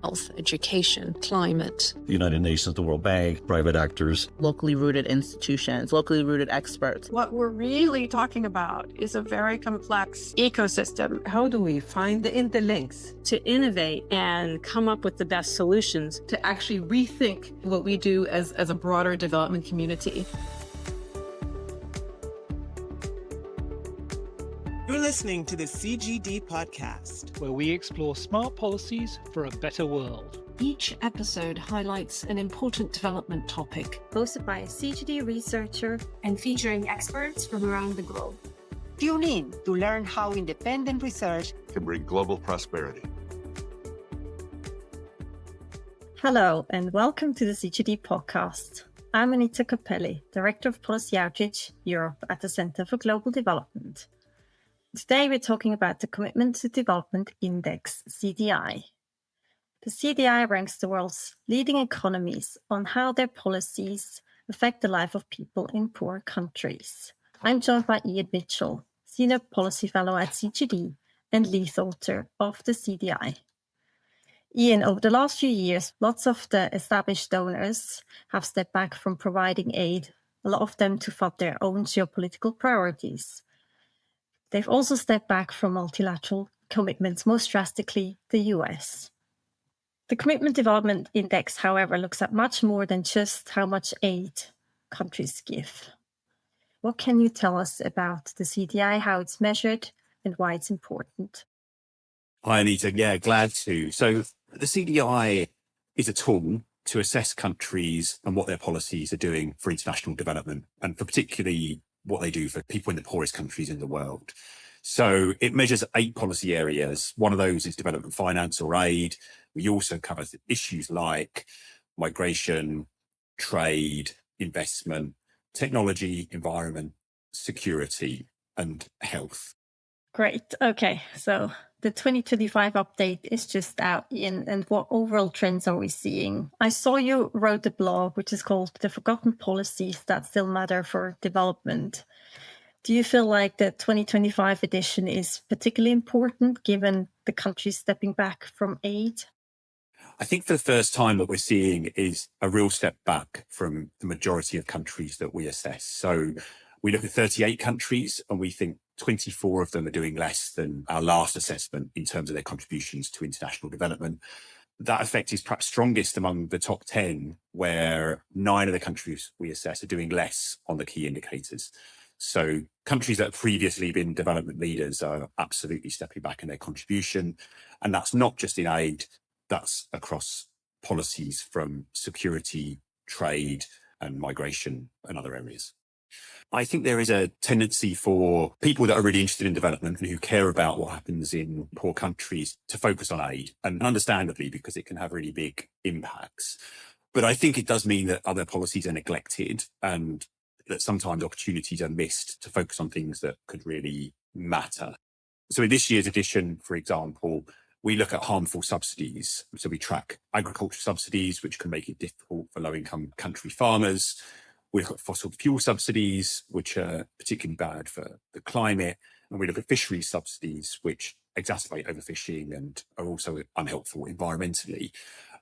health, education, climate. The United Nations, the World Bank, private actors. Locally rooted institutions, locally rooted experts. What we're really talking about is a very complex ecosystem. How do we find the interlinks? To innovate and come up with the best solutions. To actually rethink what we do as a broader development community. You're listening to the CGD podcast, where we explore smart policies for a better world. Each episode highlights an important development topic, hosted by a CGD researcher and featuring experts from around the globe. Tune in to learn how independent research can bring global prosperity. Hello, and welcome to the CGD podcast. I'm Anita, Käppeli, Director of Policy Outreach Europe at the Center for Global Development. Today, we're talking about the Commitment to Development Index, CDI. The CDI ranks the world's leading economies on how their policies affect the life of people in poor countries. I'm joined by Ian Mitchell, Senior Policy Fellow at CGD and lead author of the CDI. Ian, over the last few years, lots of the established donors have stepped back from providing aid, a lot of them to fund their own geopolitical priorities. They've also stepped back from multilateral commitments, most drastically the US. The Commitment Development Index, however, looks at much more than just how much aid countries give. What can you tell us about the CDI, how it's measured, and why it's important? Hi, Anita. Yeah, glad to. So the CDI is a tool to assess countries and what their policies are doing for international development, and for particularly what they do for people in the poorest countries in the world. So it measures 8 policy areas. One of those is development finance or aid. We also cover issues like migration, trade, investment, technology, environment, security, and health. Great. Okay. So the 2025 update is just out, Ian, and what overall trends are we seeing? I saw you wrote a blog, which is called The Forgotten Policies That Still Matter for Development. Do you feel like the 2025 edition is particularly important given the countries stepping back from aid? I think for the first time what we're seeing is a real step back from the majority of countries that we assess. So we look at 38 countries and we think 24 of them are doing less than our last assessment in terms of their contributions to international development. That effect is perhaps strongest among the top 10, where 9 of the countries we assess are doing less on the key indicators. So countries that have previously been development leaders are absolutely stepping back in their contribution. And that's not just in aid, that's across policies from security, trade, and migration and other areas. I think there is a tendency for people that are really interested in development and who care about what happens in poor countries to focus on aid, and understandably, because it can have really big impacts. But I think it does mean that other policies are neglected and that sometimes opportunities are missed to focus on things that could really matter. So in this year's edition, for example, we look at harmful subsidies. So we track agriculture subsidies, which can make it difficult for low-income country farmers. We look at fossil fuel subsidies, which are particularly bad for the climate. And we look at fisheries subsidies, which exacerbate overfishing and are also unhelpful environmentally.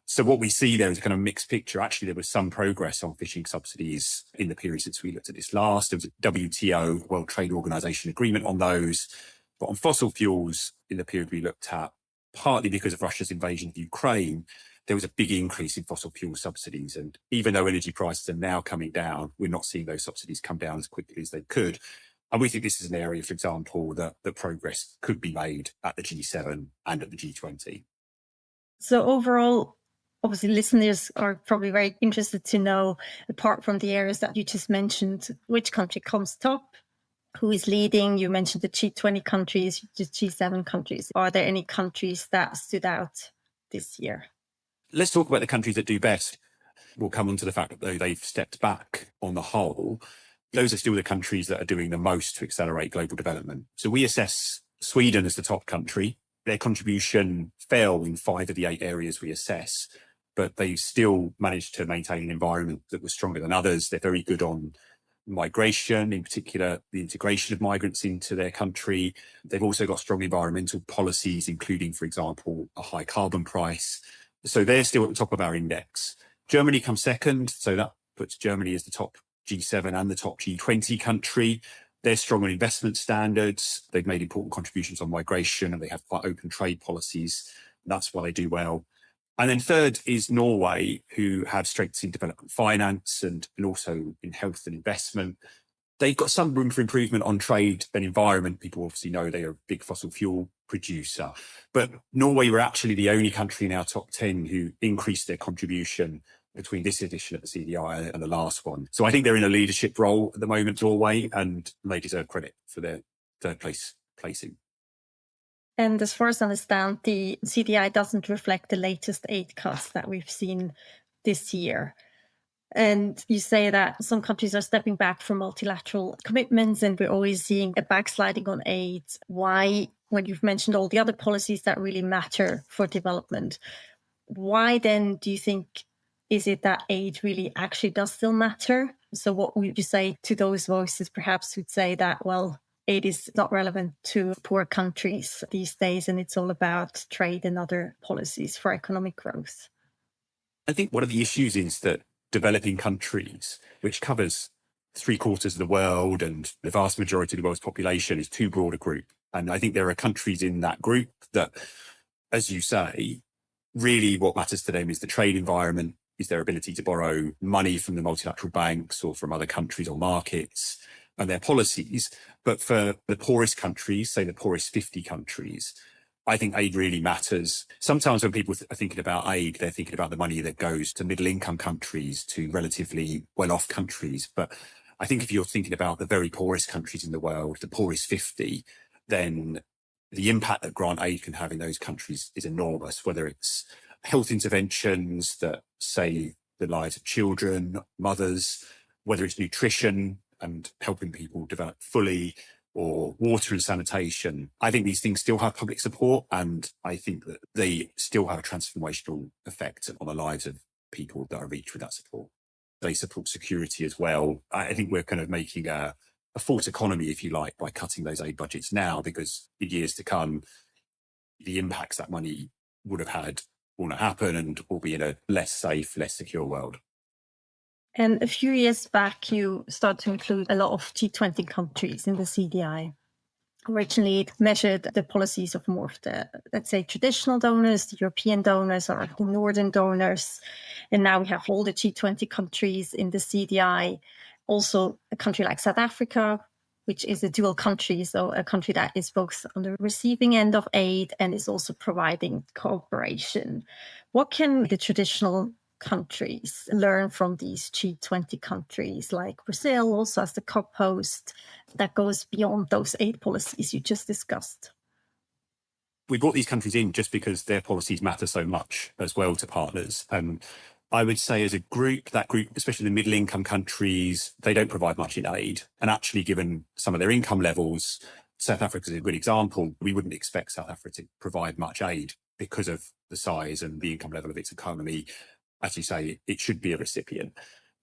So what we see there is a kind of mixed picture. Actually, there was some progress on fishing subsidies in the period since we looked at this last. There was a WTO, World Trade Organization agreement on those. But on fossil fuels, in the period we looked at, partly because of Russia's invasion of Ukraine, there was a big increase in fossil fuel subsidies. And even though energy prices are now coming down, we're not seeing those subsidies come down as quickly as they could. And we think this is an area, for example, that progress could be made at the G7 and at the G20. So overall, obviously listeners are probably very interested to know, apart from the areas that you just mentioned, which country comes top, who is leading. You mentioned the G20 countries, the G7 countries. Are there any countries that stood out this year? Let's talk about the countries that do best. We'll come on to the fact that though they've stepped back on the whole, those are still the countries that are doing the most to accelerate global development. So we assess Sweden as the top country. Their contribution fell in 5 of the 8 areas we assess, but they still managed to maintain an environment that was stronger than others. They're very good on migration, in particular, the integration of migrants into their country. They've also got strong environmental policies, including, for example, a high carbon price. So they're still at the top of our index. Germany comes second. So that puts Germany as the top G7 and the top G20 country. They're strong on investment standards. They've made important contributions on migration, and they have quite open trade policies. That's why they do well. And then third is Norway, who have strengths in development finance and also in health and investment. They've got some room for improvement on trade and environment. People obviously know they are a big fossil fuel producer. But Norway were actually the only country in our top 10 who increased their contribution between this edition of the CDI and the last one. So I think they're in a leadership role at the moment, Norway, and they deserve credit for their third place placing. And as far as I understand, the CDI doesn't reflect the latest aid cuts that we've seen this year. And you say that some countries are stepping back from multilateral commitments, and we're always seeing a backsliding on aid. Why, when you've mentioned all the other policies that really matter for development, why then do you think is it that aid really actually does still matter? So what would you say to those voices perhaps who'd say that, well, aid is not relevant to poor countries these days, and it's all about trade and other policies for economic growth? I think one of the issues is that developing countries, which covers 3/4 of the world and the vast majority of the world's population, is too broad a group. And I think there are countries in that group that, as you say, really what matters to them is the trade environment, is their ability to borrow money from the multilateral banks or from other countries or markets, and their policies. But for the poorest countries, say the poorest 50 countries, I think aid really matters. Sometimes when people are thinking about aid, they're thinking about the money that goes to middle income countries, to relatively well-off countries. But I think if you're thinking about the very poorest countries in the world, the poorest 50, then the impact that grant aid can have in those countries is enormous, whether it's health interventions that save the lives of children, mothers, whether it's nutrition and helping people develop fully, or water and sanitation. I think these things still have public support, and I think that they still have a transformational effect on the lives of people that are reached with that support. They support security as well. I think we're kind of making a false economy, if you like, by cutting those aid budgets now, because in years to come, the impacts that money would have had will not happen, and we'll be in a less safe, less secure world. And a few years back, you started to include a lot of G20 countries in the CDI. Originally, it measured the policies of more of the, let's say, traditional donors, the European donors or the Northern donors. And now we have all the G20 countries in the CDI. Also, a country like South Africa, which is a dual country, so a country that is both on the receiving end of aid and is also providing cooperation. What can the traditional countries learn from these G20 countries like Brazil, also as the co-host, that goes beyond those aid policies you just discussed? We brought these countries in just because their policies matter so much as well to partners. And I would say as a group, that group, especially the middle income countries, they don't provide much in aid. And actually, given some of their income levels, South Africa is a good example. We wouldn't expect South Africa to provide much aid because of the size and the income level of its economy. As you say, it should be a recipient.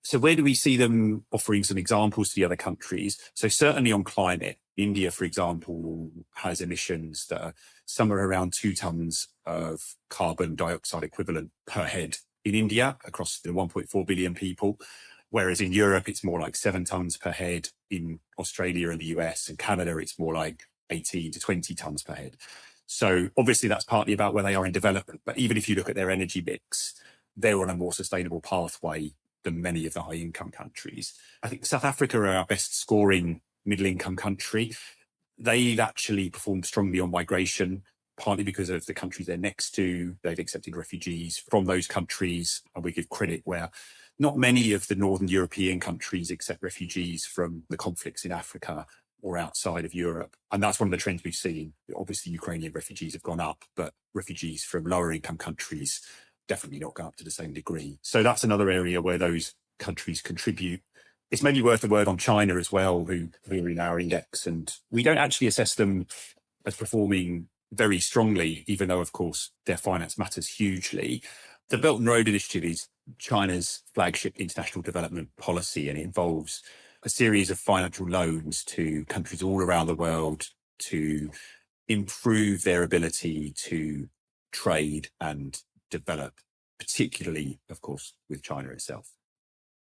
So where do we see them offering some examples to the other countries? So certainly on climate, India, for example, has emissions that are somewhere around 2 tons of carbon dioxide equivalent per head in India across the 1.4 billion people, whereas in Europe, it's more like 7 tons per head. In Australia and the US and Canada, it's more like 18 to 20 tons per head. So obviously that's partly about where they are in development. But even if you look at their energy mix, they're on a more sustainable pathway than many of the high income countries. I think South Africa are our best scoring middle income country. They've actually performed strongly on migration, partly because of the countries they're next to. They've accepted refugees from those countries, and we give credit where not many of the Northern European countries accept refugees from the conflicts in Africa or outside of Europe. And that's one of the trends we've seen. Obviously, Ukrainian refugees have gone up, but refugees from lower income countries definitely not gone up to the same degree. So that's another area where those countries contribute. It's maybe worth a word on China as well, who are in our index. And we don't actually assess them as performing very strongly, even though, of course, their finance matters hugely. The Belt and Road Initiative is China's flagship international development policy, and it involves a series of financial loans to countries all around the world to improve their ability to trade and develop particularly, of course, with China itself.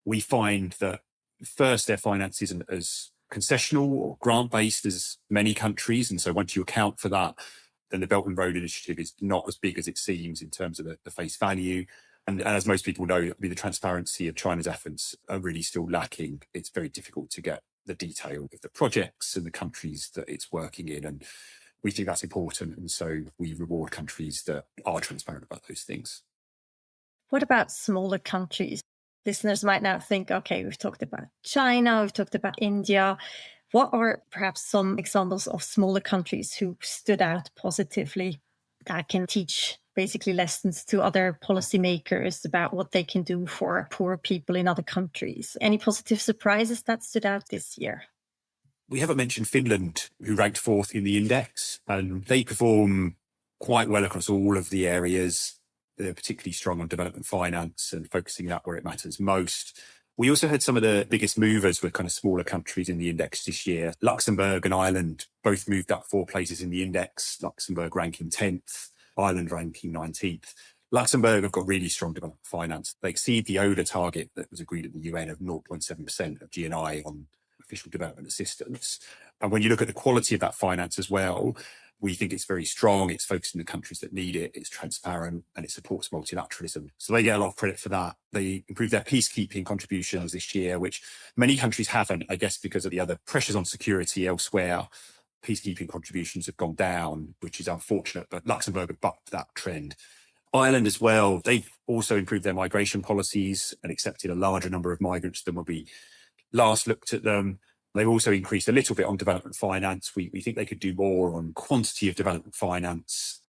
We find that first, their finance isn't as concessional or grant-based as many countries. And so once you account for that, then the Belt and Road Initiative is not as big as it seems in terms of the face value. And as most people know, I mean, the transparency of China's efforts are really still lacking. It's very difficult to get the detail of the projects and the countries that it's working in. And we think that's important. And so we reward countries that are transparent about those things. What about smaller countries? Listeners might now think, okay, we've talked about China, we've talked about India. What are perhaps some examples of smaller countries who stood out positively that can teach basically lessons to other policymakers about what they can do for poor people in other countries? Any positive surprises that stood out this year? We haven't mentioned Finland, who ranked 4th in the index, and they perform quite well across all of the areas. They're particularly strong on development finance and focusing that where it matters most. We also had some of the biggest movers were kind of smaller countries in the index this year. Luxembourg and Ireland both moved up 4 places in the index, Luxembourg ranking 10th, Ireland ranking 19th. Luxembourg have got really strong development finance. They exceed the ODA target that was agreed at the UN of 0.7% of GNI on official development assistance. And when you look at the quality of that finance as well, we think it's very strong. It's focused in the countries that need it. It's transparent and it supports multilateralism. So they get a lot of credit for that. They improved their peacekeeping contributions this year, which many countries haven't, I guess, because of the other pressures on security elsewhere. Peacekeeping contributions have gone down, which is unfortunate, but Luxembourg have bucked that trend. Ireland as well, they've also improved their migration policies and accepted a larger number of migrants than when we last looked at them. They've also increased a little bit on development finance. We think they could do more on quantity of development finance.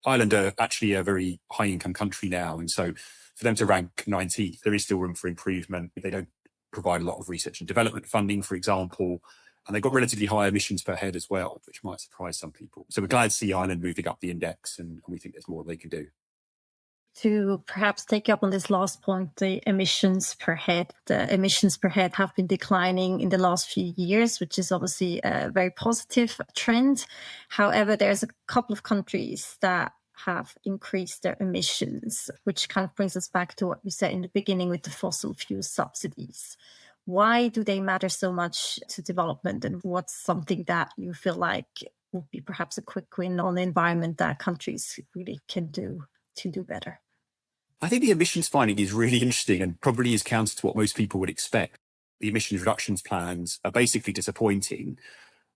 Ireland are actually a very high income country now. And so for them to rank 19th, there is still room for improvement. They don't provide a lot of research and development funding, for example, and they've got relatively high emissions per head as well, which might surprise some people. So we're glad to see Ireland moving up the index, and we think there's more they can do. To perhaps take up on this last point, the emissions per head. The emissions per head have been declining in the last few years, which is obviously a very positive trend. However, there's a couple of countries that have increased their emissions, which kind of brings us back to what we said in the beginning with the fossil fuel subsidies. Why do they matter so much to development, and what's something that you feel like would be perhaps a quick win on the environment that countries really can do to do better? I think the emissions finding is really interesting and probably is counter to what most people would expect. The emissions reductions plans are basically disappointing,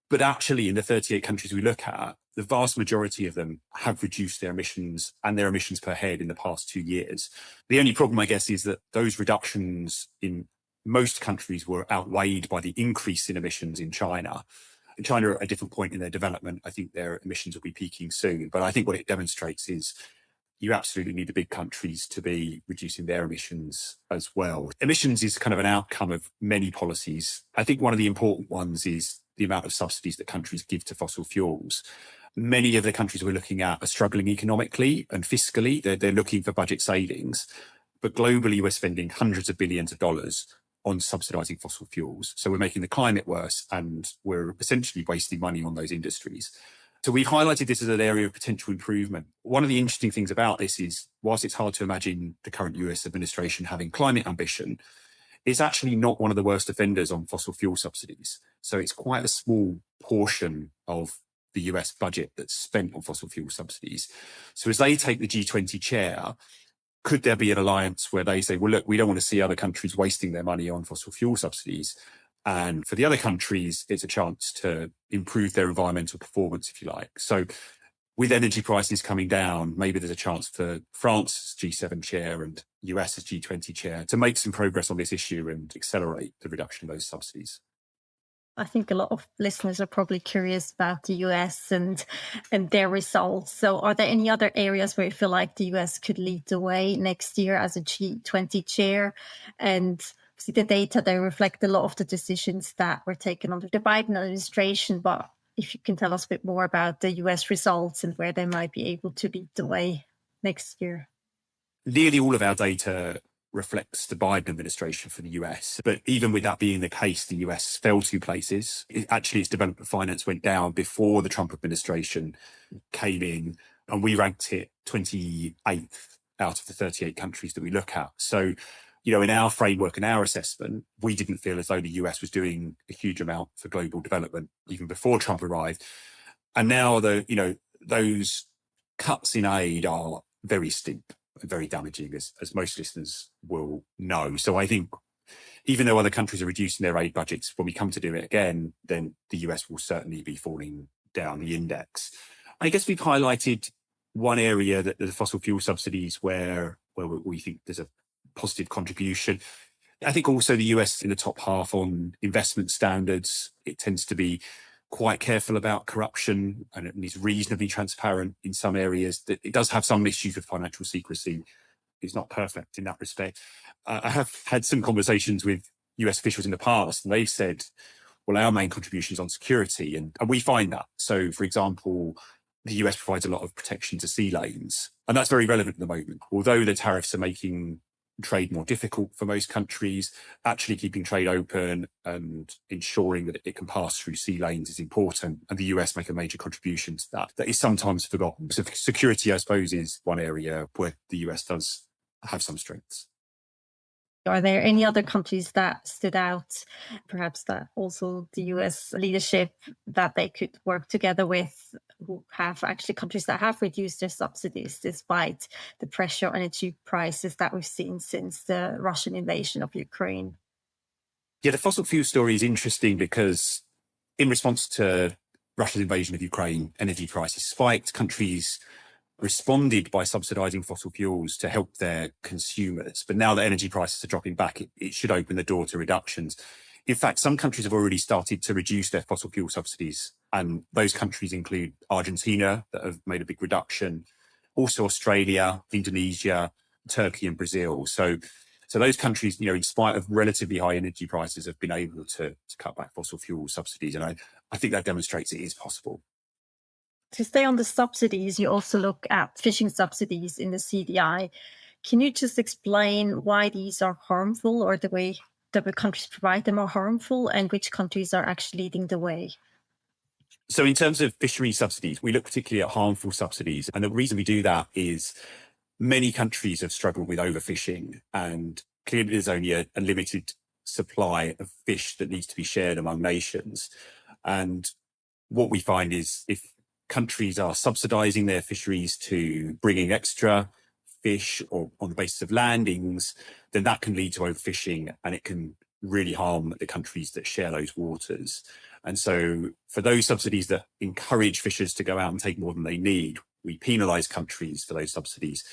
but actually in the 38 countries we look at, the vast majority of them have reduced their emissions and their emissions per head in the past 2 years. The only problem, I guess, is that those reductions in most countries were outweighed by the increase in emissions in China. In China are at a different point in their development. I think their emissions will be peaking soon. But I think what it demonstrates is you absolutely need the big countries to be reducing their emissions as well. Emissions is kind of an outcome of many policies. I think one of the important ones is the amount of subsidies that countries give to fossil fuels. Many of the countries we're looking at are struggling economically and fiscally. They're looking for budget savings. But globally, we're spending hundreds of billions of dollars on subsidizing fossil fuels. So we're making the climate worse and we're essentially wasting money on those industries. So we've highlighted this as an area of potential improvement. One of the interesting things about this is, whilst it's hard to imagine the current US administration having climate ambition, it's actually not one of the worst offenders on fossil fuel subsidies. So it's quite a small portion of the US budget that's spent on fossil fuel subsidies. So as they take the G20 chair, could there be an alliance where they say, well, look, we don't want to see other countries wasting their money on fossil fuel subsidies. And for the other countries, it's a chance to improve their environmental performance, if you like. So with energy prices coming down, maybe there's a chance for France's G7 chair and US's G20 chair to make some progress on this issue and accelerate the reduction of those subsidies. I think a lot of listeners are probably curious about the US and their results. So are there any other areas where you feel like the US could lead the way next year as a G20 chair? And see, the data, they reflect a lot of the decisions that were taken under the Biden administration. But if you can tell us a bit more about the US results and where they might be able to lead the way next year. Nearly all of our data reflects the Biden administration for the US. But even with that being the case, the US fell 2 places. Its development finance went down before the Trump administration came in, and we ranked it 28th out of the 38 countries that we look at. So, in our framework and our assessment, we didn't feel as though the US was doing a huge amount for global development even before Trump arrived. And now those cuts in aid are very steep and very damaging, as most listeners will know. So I think even though other countries are reducing their aid budgets, when we come to do it again, then the US will certainly be falling down the index. I guess we've highlighted one area, that the fossil fuel subsidies, where we think there's a positive contribution. I think also the US in the top half on investment standards. It tends to be quite careful about corruption, and it is reasonably transparent in some areas. That it does have some issues with financial secrecy. It's not perfect in that respect. I have had some conversations with US officials in the past, and they've said, well, our main contribution is on security, and we find that. So, for example, the US provides a lot of protection to sea lanes, and that's very relevant at the moment. Although the tariffs are making trade more difficult for most countries, actually keeping trade open and ensuring that it can pass through sea lanes is important, and the US make a major contribution to that. That is sometimes forgotten. So security, I suppose, is one area where the US does have some strengths. Are there any other countries that stood out, perhaps that also the US leadership, that they could work together with, who have actually countries that have reduced their subsidies despite the pressure on energy prices that we've seen since the Russian invasion of Ukraine? Yeah, the fossil fuel story is interesting because in response to Russia's invasion of Ukraine, energy prices spiked. Countries responded by subsidizing fossil fuels to help their consumers. But now that energy prices are dropping back, it should open the door to reductions. In fact, some countries have already started to reduce their fossil fuel subsidies, and those countries include Argentina, that have made a big reduction, also Australia, Indonesia, Turkey and Brazil. So those countries, in spite of relatively high energy prices, have been able to cut back fossil fuel subsidies. And I think that demonstrates it is possible. To stay on the subsidies, you also look at fishing subsidies in the CDI. Can you just explain why these are harmful, or the way that the countries provide them are harmful, and which countries are actually leading the way? So in terms of fishery subsidies, we look particularly at harmful subsidies. And the reason we do that is many countries have struggled with overfishing, and clearly there's only a limited supply of fish that needs to be shared among nations. And what we find is if countries are subsidizing their fisheries to bringing extra fish or on the basis of landings, then that can lead to overfishing, and it can really harm the countries that share those waters. And so for those subsidies that encourage fishers to go out and take more than they need, we penalize countries for those subsidies.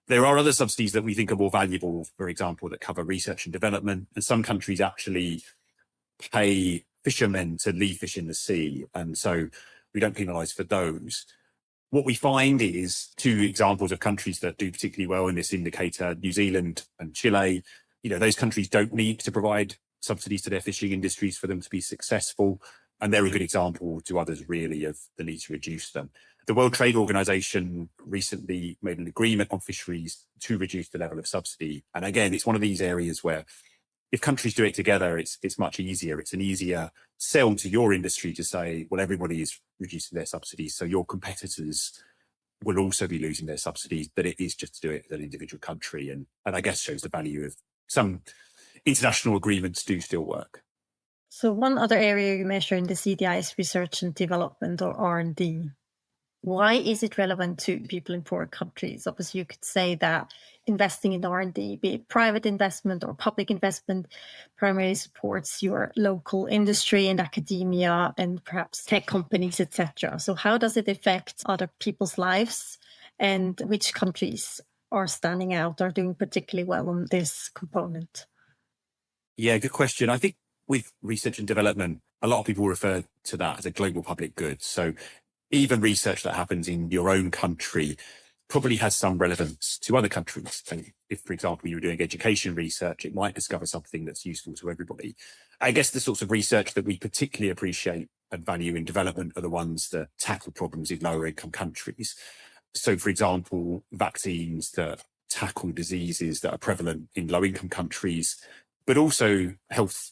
There are other subsidies that we think are more valuable, for example, that cover research and development. And some countries actually pay fishermen to leave fish in the sea. And so we don't penalise for those. What we find is two examples of countries that do particularly well in this indicator, New Zealand and Chile. Those countries don't need to provide subsidies to their fishing industries for them to be successful. And they're a good example to others, really, of the need to reduce them. The World Trade Organization recently made an agreement on fisheries to reduce the level of subsidy. And again, it's one of these areas where if countries do it together, it's much easier. It's an easier sell to your industry to say, well, everybody is reducing their subsidies, so your competitors will also be losing their subsidies, but it is just to do it as an individual country. And I guess shows the value of some international agreements do still work. So one other area you measure in the CDI is research and development, or R&D. Why is it relevant to people in poor countries? Obviously, you could say that investing in R&D, be it private investment or public investment, primarily supports your local industry and academia and perhaps tech companies, etc. So how does it affect other people's lives, and which countries are standing out, are doing particularly well on this component? Yeah, good question. I think with research and development, a lot of people refer to that as a global public good. So even research that happens in your own country probably has some relevance to other countries. And if, for example, you were doing education research, it might discover something that's useful to everybody. I guess the sorts of research that we particularly appreciate and value in development are the ones that tackle problems in lower income countries. So, for example, vaccines that tackle diseases that are prevalent in low income countries, but also health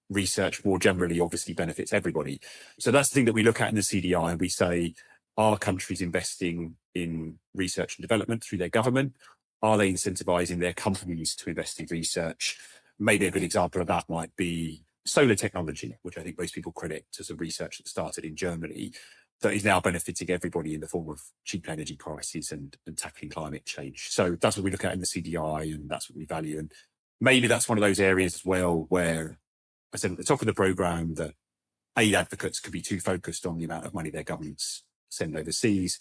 research more generally obviously benefits everybody. So that's the thing that we look at in the CDI, and we say, are countries investing in research and development through their government, Are they incentivizing their companies to invest in research? Maybe a good example of that might be solar technology, which I think most people credit to some research that started in Germany that is now benefiting everybody in the form of cheap energy prices and tackling climate change. So that's what we look at in the CDI, and that's what we value. And maybe that's one of those areas as well where I said at the top of the programme that aid advocates could be too focused on the amount of money their governments send overseas.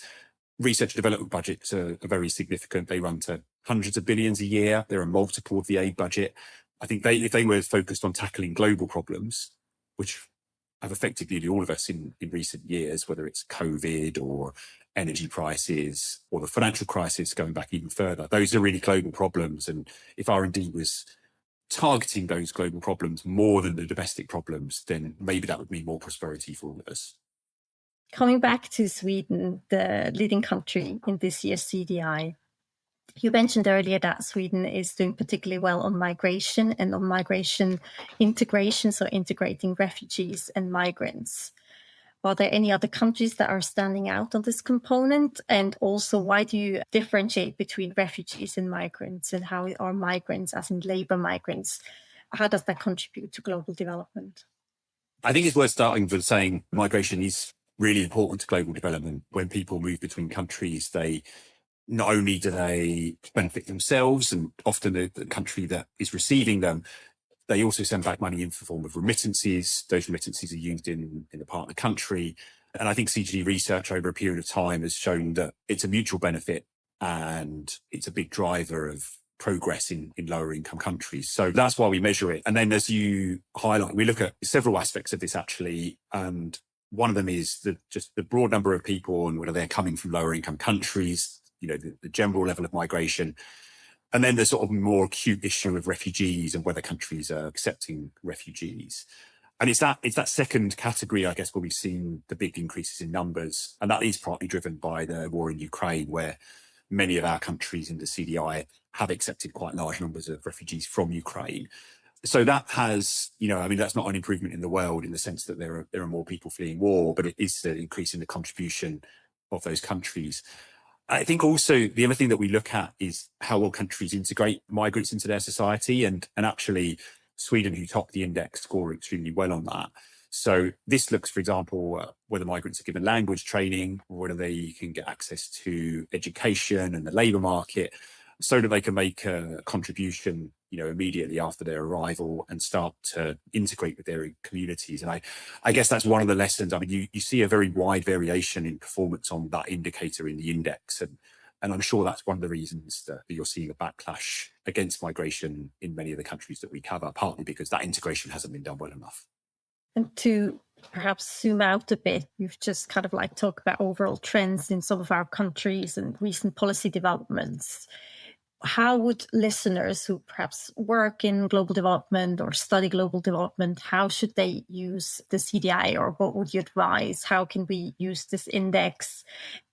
Research and development budgets are very significant. They run to hundreds of billions a year. They're a multiple of the aid budget. I think if they were focused on tackling global problems, which have affected nearly all of us in recent years, whether it's COVID or energy prices or the financial crisis going back even further, those are really global problems. And if R&D was targeting those global problems more than the domestic problems, then maybe that would mean more prosperity for all of us. Coming back to Sweden, the leading country in this year's CDI, you mentioned earlier that Sweden is doing particularly well on migration and on migration integration, so integrating refugees and migrants. Are there any other countries that are standing out on this component? And also, why do you differentiate between refugees and migrants, and how are migrants, as in labor migrants, how does that contribute to global development? I think it's worth starting with saying migration is really important to global development. When people move between countries, they not only do they benefit themselves and often the country that is receiving them, they also send back money in the form of remittances. Those remittances are used in the partner country. And I think CGD research over a period of time has shown that it's a mutual benefit and it's a big driver of progress in lower income countries. So that's why we measure it. And then as you highlight, we look at several aspects of this actually. And one of them is just the broad number of people and whether they're coming from lower income countries, the general level of migration. And then the sort of more acute issue of refugees and whether countries are accepting refugees. And it's that second category, I guess, where we've seen the big increases in numbers. And that is partly driven by the war in Ukraine, where many of our countries in the CDI have accepted quite large numbers of refugees from Ukraine. So that has, that's not an improvement in the world in the sense that there are more people fleeing war, but it is an increase in the contribution of those countries. I think also the other thing that we look at is how will countries integrate migrants into their society. And actually, Sweden, who topped the index, score extremely well on that. So this looks, for example, whether migrants are given language training, or whether they can get access to education and the labour market so that they can make a contribution, immediately after their arrival and start to integrate with their communities. And I guess that's one of the lessons. I mean, you see a very wide variation in performance on that indicator in the index. And I'm sure that's one of the reasons that you're seeing a backlash against migration in many of the countries that we cover, partly because that integration hasn't been done well enough. And to perhaps zoom out a bit, you've just kind of talked about overall trends in some of our countries and recent policy developments. How would listeners who perhaps work in global development or study global development, how should they use the CDI, or what would you advise? How can we use this index?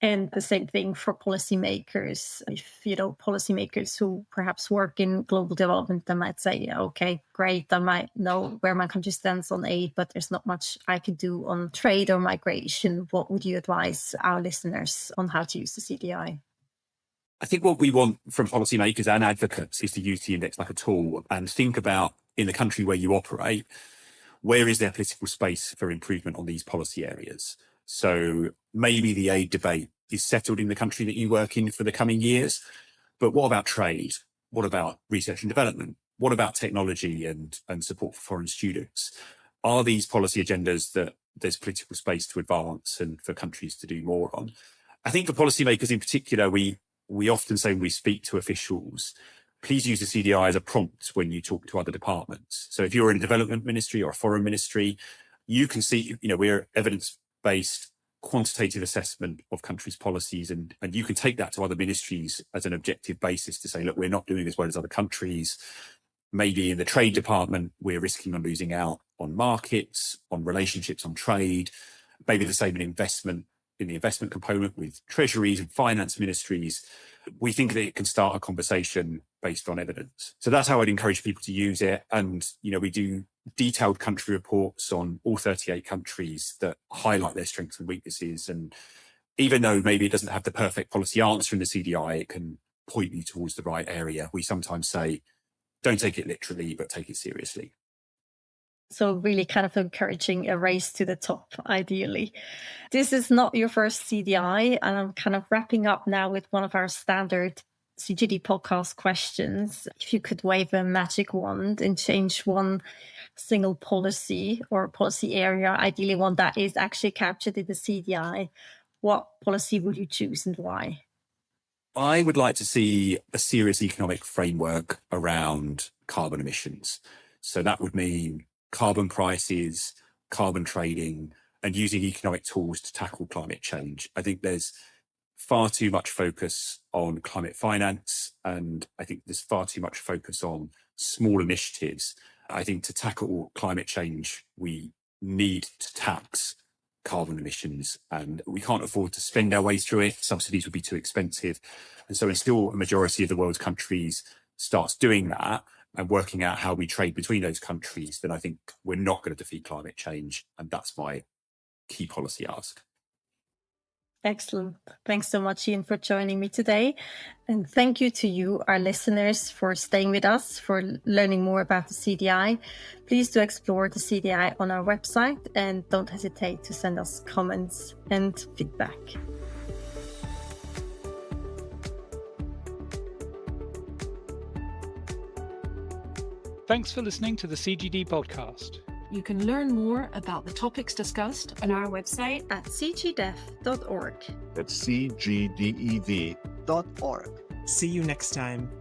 And the same thing for policymakers. If, policymakers who perhaps work in global development, they might say, okay, great, I might know where my country stands on aid, but there's not much I could do on trade or migration. What would you advise our listeners on how to use the CDI? I think what we want from policymakers and advocates is to use the index like a tool and think about, in the country where you operate, where is there political space for improvement on these policy areas? So maybe the aid debate is settled in the country that you work in for the coming years, but what about trade? What about research and development? What about technology and support for foreign students? Are these policy agendas that there's political space to advance and for countries to do more on? I think for policymakers in particular, we often say when we speak to officials, please use the CDI as a prompt when you talk to other departments. So if you're in a development ministry or a foreign ministry, you can see, we're evidence-based quantitative assessment of countries' policies, and you can take that to other ministries as an objective basis to say, look, we're not doing as well as other countries. Maybe in the trade department, we're risking on losing out on markets, on relationships, on trade. Maybe the same in investment. In the investment component with treasuries and finance ministries, we think that it can start a conversation based on evidence. So that's how I'd encourage people to use it. And, we do detailed country reports on all 38 countries that highlight their strengths and weaknesses. And even though maybe it doesn't have the perfect policy answer in the CDI, it can point you towards the right area. We sometimes say, don't take it literally, but take it seriously. So really kind of encouraging a race to the top, ideally. This is not your first CDI, and I'm kind of wrapping up now with one of our standard CGD podcast questions. If you could wave a magic wand and change one single policy or policy area, ideally one that is actually captured in the CDI, what policy would you choose and why? I would like to see a serious economic framework around carbon emissions. So that would mean carbon prices, carbon trading, and using economic tools to tackle climate change. I think there's far too much focus on climate finance, and I think there's far too much focus on small initiatives. I think to tackle climate change, we need to tax carbon emissions, and we can't afford to spend our way through it. Subsidies would be too expensive. And so until a majority of the world's countries starts doing that and working out how we trade between those countries, then I think we're not going to defeat climate change. And that's my key policy ask. Excellent. Thanks so much, Ian, for joining me today. And thank you to you, our listeners, for staying with us, for learning more about the CDI. Please do explore the CDI on our website and don't hesitate to send us comments and feedback. Thanks for listening to the CGD podcast. You can learn more about the topics discussed on our website at cgdev.org. At cgdev.org. See you next time.